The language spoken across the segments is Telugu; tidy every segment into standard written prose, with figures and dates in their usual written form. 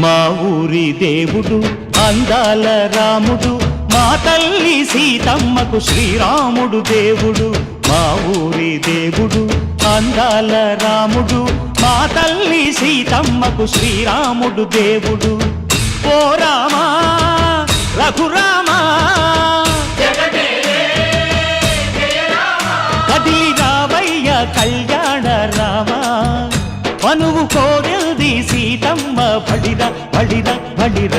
మా ఊరి దేవుడు అందాల రాముడు, మా తల్లి సీతమ్మకు శ్రీరాముడు దేవుడు. మా ఊరి దేవుడు అందాల రాముడు, మా తల్లి సీతమ్మకు శ్రీరాముడు దేవుడు. ఓ రామా రఘురామా కదిలి రావయ్య కళ్యాణ రామా, మనువు కోరెల్ది సీతమ్మ బడిర బడిర బడిర.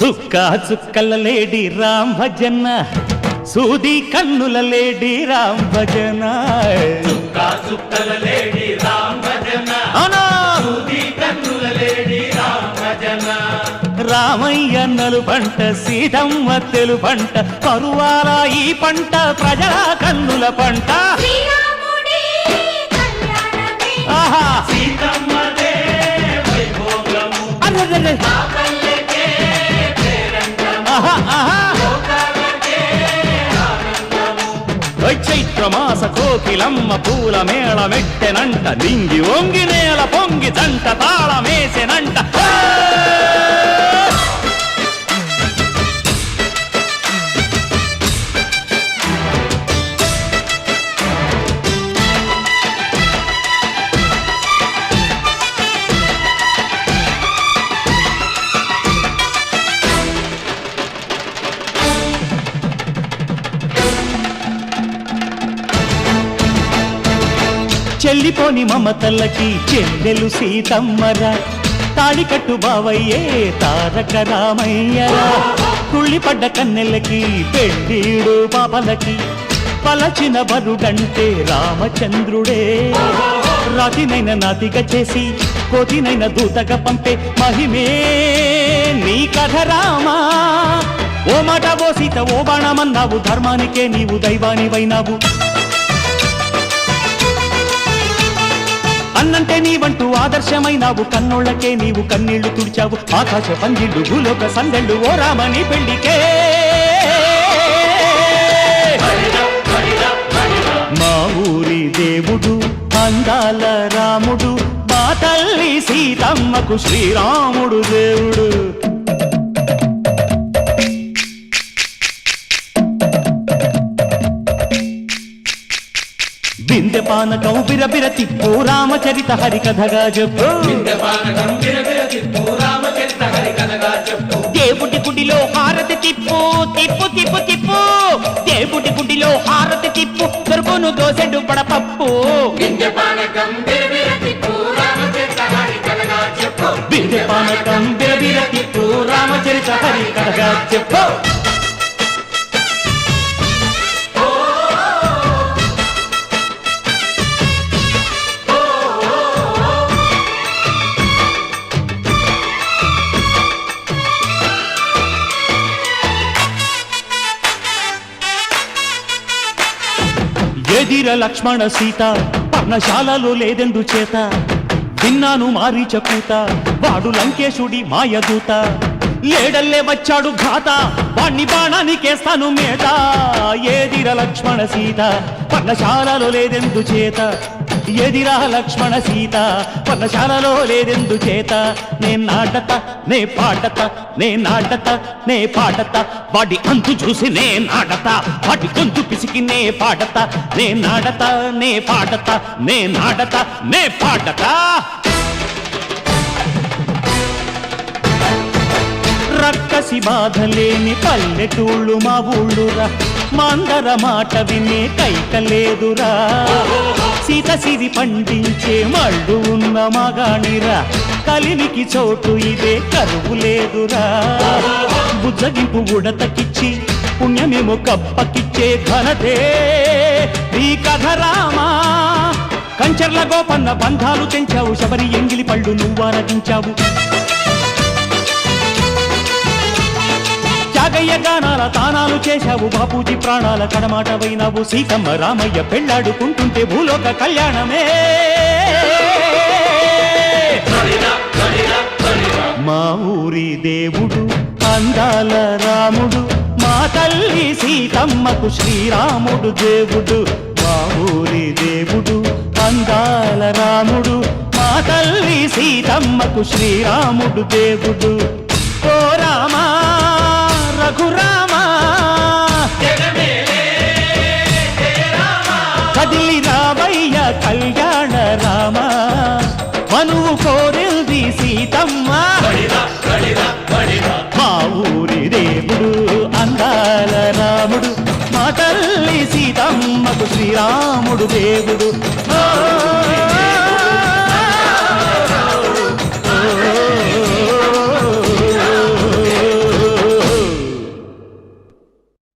సుక్క చుక్కల లేడి రామ్ భజన, సూది కన్నుల లేడి రామ్ భజన. చుక్కల లేడి రామ్ భజన, సూది కన్నుల లేడి రామ్ భజన. రామయ్య నలు పంట సీతమ్మ తెలు పంట, కరువాల ఈ పంట ప్రజల కన్నుల పంట. ఆహా సీతమ్మదే వైభోగము, అరెరెరె. పల్లెకే పేరంటము, ఆహా ఆహా లోకాలకే ఆనందము. చైత్రమాస కోకిలమ్మ పూల మేళ మెట్టెనంట, నింగి వంగి నేల పొంగి జంట తాళమేసెనంట. చెల్లిపోని మమతల్లకి చెల్లెలు సీతమ్మరా, తాళికట్టు బావయ్యే తారక రామయ్యరా. తుళ్ళిపడ్డ కన్నెలకి పెళ్ళీడు పాపలకి, పలచిన బరుడంటే రామచంద్రుడే. రాతినైన నాతిగా చేసి కోతినైన దూతగా పంపే మహిమే నీ కథ రామా. ఓ మాట ఓ సీత ఓ బాణమన్నావు, ధర్మానికే నీవు దైవానివైనావు. అన్నంటే నీవంటూ ఆదర్శమైనావు, కన్నోళ్ళకే నీవు కన్నీళ్లు తుడిచావు. ఆకాశ పందిళ్ళు భూలోక సందళ్ళు ఓ రామని పెళ్లికే. మా ఊరి దేవుడు అందాల రాముడు, మా తల్లి సీతమ్మకు శ్రీరాముడు దేవుడు. బిందె పానకం బిరబిర తిప్పు రామచరిత హరికథగా చెప్పు. దేవుడి గుడిలో హారతి తిప్పు తిప్పు తిప్పు తిప్పు, దేవుడి గుడిలో హారతి తిప్పు, దొరుకును దోసెడు పడపప్పు. బిందె పానకం బిరబిర తిప్పు రామచరిత హరికథగా చెప్పు. ఎదిర లక్ష్మణ సీత పర్ణశాలలో లేదెందు చేత, విన్నాను మారీచ కూత వాడు లంకేశుడి మాయదూత. లేడల్లే వచ్చాడు ఘాత, వాణ్ణి బాణానికేస్తాను మేత. ఎదిర లక్ష్మణ సీత పర్ణశాలలో లేదెందు చేత, ఎదిరా లక్ష్మణ సీత పర్ణశాలలో లేదెందు చేత. నే నాటత నే పాటత నే నాటత నే పాటత, వాడి అంతు చూసి నే నాటత, వాడి గొంతు పిసికి నే పాటత. నే నాటత నే పాటత నే నాటత నే పాటత. రక్కసి బాధలేని పల్లెటూళ్ళు మా ఊళ్ళురా, మాందర మాట వినే కైకలేదురా. సీత సిరి పండించే మళ్ళు ఉన్న మగాణిరా, కలిమికి చోటు ఇదే కరువు లేదురా. బుజ్జగింపు ఉడతకిచ్చి పుణ్యమేమో కప్పకిచ్చే ఘనతే ఈ కథ రామా. కంచర్ల గోపన్న బంధాలు తెంచావు, శబరి ఎంగిలి పళ్ళు నువ్వారగించావు. త్యాగయ్య గానాల తానాలు చేశావు, బాపూజీ ప్రాణాల కడమాటవైనావు. సీతమ్మ రామయ్య పెళ్ళాడుకుంటుంటే భూలోక కళ్యాణమే. మా ఊరి దేవుడు అందాల రాముడు, మా తల్లి సీతమ్మకు శ్రీరాముడు దేవుడు. మా ఊరి దేవుడు అందాల రాముడు మా తల్లి సీతమ్మకు శ్రీరాముడు దేవుడు ఓ రామా రఘురామా జగమేలే జయ రామ కదిలి రామయ్య కళ్యాణ రామ మనువు కోరింది సీతమ్మ బడిరా బడిరా బడిరా మా ఊరి దేవుడు అందాల రాముడు మా తల్లి సీతమ్మకు శ్రీరాముడు దేవుడు ఓ